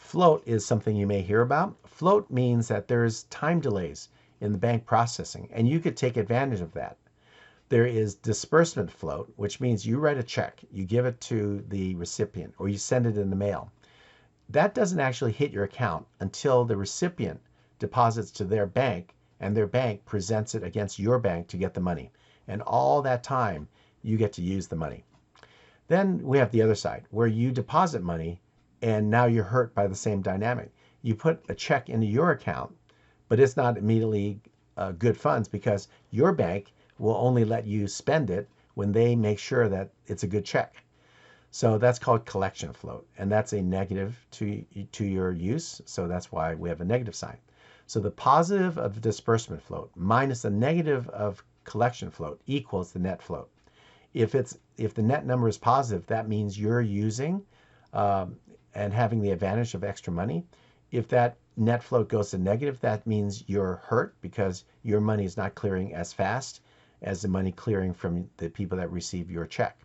Float is something you may hear about. Float means that there's time delays in the bank processing, and you could take advantage of that. There is disbursement float, which means you write a check, you give it to the recipient, or you send it in the mail. That doesn't actually hit your account until the recipient deposits to their bank, and their bank presents it against your bank to get the money. And all that time, you get to use the money. Then we have the other side, where you deposit money, and now you're hurt by the same dynamic. You put a check into your account, but it's not immediately good funds because your bank will only let you spend it when they make sure that it's a good check. So that's called collection float, and that's a negative to your use. So that's why we have a negative sign. So the positive of the disbursement float minus the negative of collection float equals the net float. If the net number is positive, that means you're using and having the advantage of extra money. If that net float goes to negative, that means you're hurt because your money is not clearing as fast as the money clearing from the people that receive your check.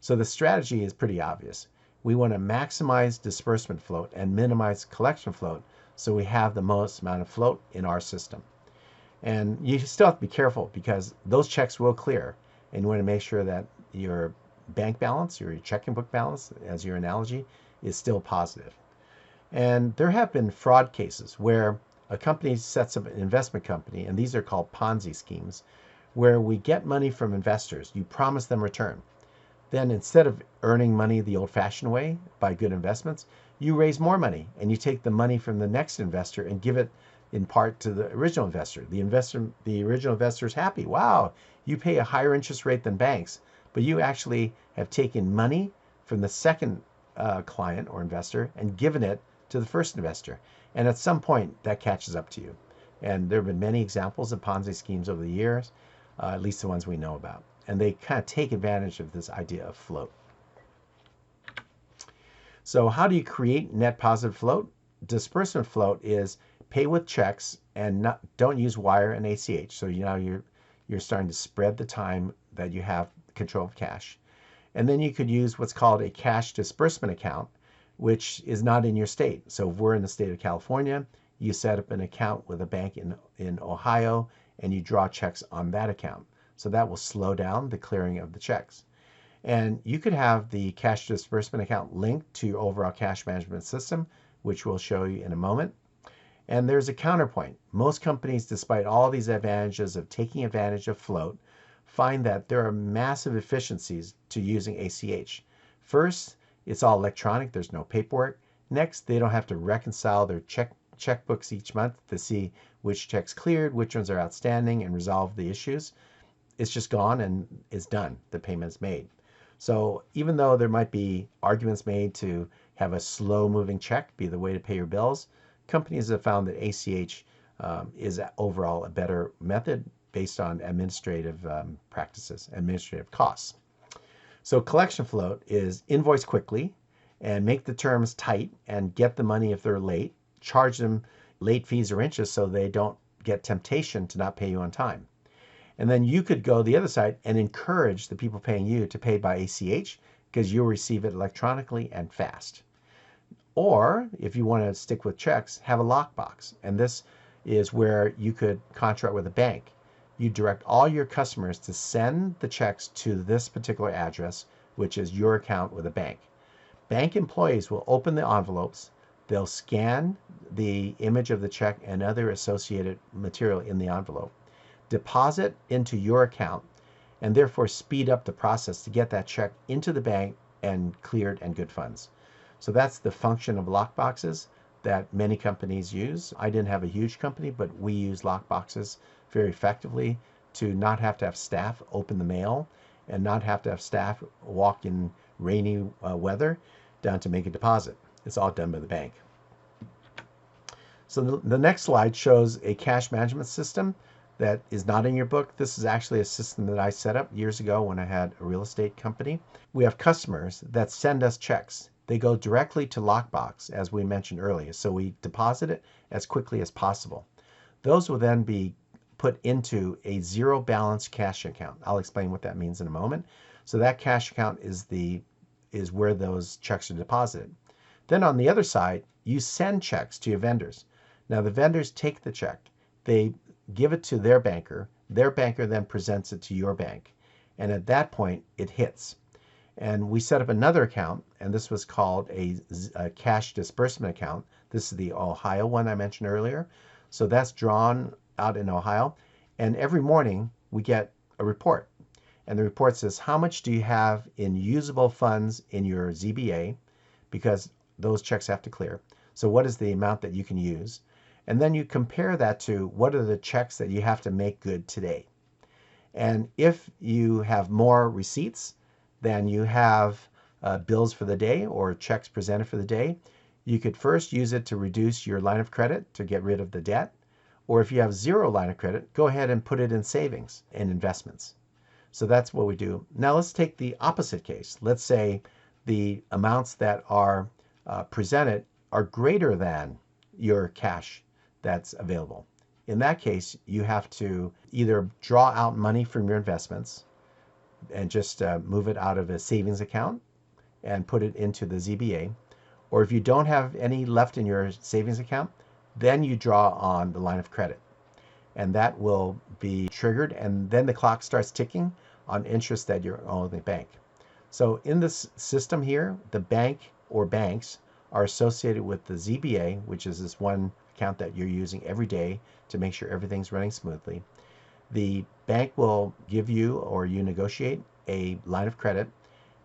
So the strategy is pretty obvious. We want to maximize disbursement float and minimize collection float so we have the most amount of float in our system. And you still have to be careful because those checks will clear, and you want to make sure that your bank balance, your checking book balance, as your analogy, is still positive. And there have been fraud cases where a company sets up an investment company, and these are called Ponzi schemes, where we get money from investors. You promise them return. Then instead of earning money the old-fashioned way by good investments, you raise more money and you take the money from the next investor and give it in part to the original investor. The original investor is happy. Wow, you pay a higher interest rate than banks, but you actually have taken money from the second client or investor and given it to the first investor. And at some point that catches up to you. And there have been many examples of Ponzi schemes over the years, at least the ones we know about. And they kind of take advantage of this idea of float. So how do you create net positive float? Disbursement float is pay with checks and don't use wire and ACH. So you're starting to spread the time that you have control of cash. And then you could use what's called a cash disbursement account, which is not in your state. So if we're in the state of California, you set up an account with a bank in Ohio and you draw checks on that account. So that will slow down the clearing of the checks. And you could have the cash disbursement account linked to your overall cash management system, which we'll show you in a moment. And there's a counterpoint. Most companies, despite all these advantages of taking advantage of float, find that there are massive efficiencies to using ACH. First, it's all electronic. There's no paperwork. Next, they don't have to reconcile their checkbooks each month to see which checks cleared, which ones are outstanding, and resolve the issues. It's just gone and it's done. The payment's made. So even though there might be arguments made to have a slow-moving check be the way to pay your bills, companies have found that ACH is overall a better method based on administrative practices, administrative costs. So collection float is invoice quickly and make the terms tight and get the money if they're late, charge them late fees or interest so they don't get temptation to not pay you on time. And then you could go the other side and encourage the people paying you to pay by ACH because you'll receive it electronically and fast. Or if you want to stick with checks, have a lockbox. And this is where you could contract with a bank. You direct all your customers to send the checks to this particular address, which is your account with a bank. Bank employees will open the envelopes. They'll scan the image of the check and other associated material in the envelope, deposit into your account, and therefore speed up the process to get that check into the bank and cleared and good funds. So that's the function of lockboxes that many companies use. I didn't have a huge company, but we use lockboxes very effectively to not have to have staff open the mail and not have to have staff walk in rainy weather down to make a deposit. It's all done by the bank. So the next slide shows a cash management system that is not in your book. This is actually a system that I set up years ago when I had a real estate company. We have customers that send us checks. They go directly to Lockbox, as we mentioned earlier, so we deposit it as quickly as possible. Those will then be put into a zero balance cash account. I'll explain what that means in a moment. So that cash account is where those checks are deposited. Then on the other side, you send checks to your vendors. Now the vendors take the check, they give it to their banker then presents it to your bank. And at that point, it hits. And we set up another account, and this was called a cash disbursement account. This is the Ohio one I mentioned earlier. So that's drawn out in Ohio. And every morning we get a report. And the report says, how much do you have in usable funds in your ZBA? Because those checks have to clear. So what is the amount that you can use? And then you compare that to what are the checks that you have to make good today. And if you have more receipts than you have bills for the day or checks presented for the day, you could first use it to reduce your line of credit to get rid of the debt. Or if you have zero line of credit, go ahead and put it in savings and investments. So that's what we do. Now let's take the opposite case. Let's say the amounts that are presented are greater than your cash that's available. In that case, you have to either draw out money from your investments and just move it out of a savings account and put it into the ZBA. Or if you don't have any left in your savings account, then you draw on the line of credit. And that will be triggered, and then the clock starts ticking on interest that you're owing the bank. So in this system here, the bank or banks are associated with the ZBA, which is this one account that you're using every day to make sure everything's running smoothly. The bank will give you or you negotiate a line of credit,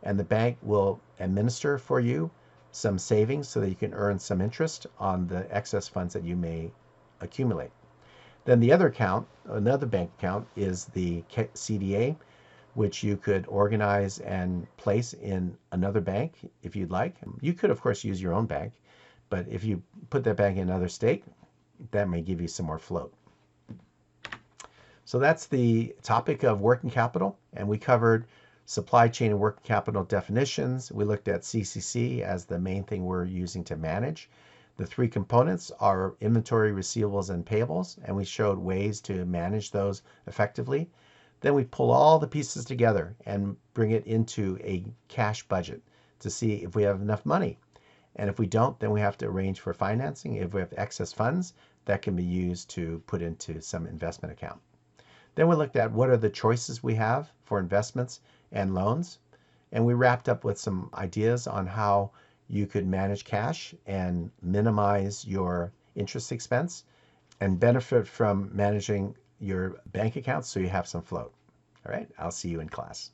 and the bank will administer for you some savings so that you can earn some interest on the excess funds that you may accumulate. Then the other account, another bank account, is the CDA, which you could organize and place in another bank if you'd like. You could, of course, use your own bank, but if you put that bank in another state, that may give you some more float. So that's the topic of working capital, and we covered supply chain and working capital definitions. We looked at CCC as the main thing we're using to manage. The three components are inventory, receivables, and payables, and we showed ways to manage those effectively. Then we pull all the pieces together and bring it into a cash budget to see if we have enough money. And if we don't, then we have to arrange for financing. If we have excess funds, that can be used to put into some investment account. Then we looked at what are the choices we have for investments and loans. And we wrapped up with some ideas on how you could manage cash and minimize your interest expense and benefit from managing your bank accounts so you have some float. All right, I'll see you in class.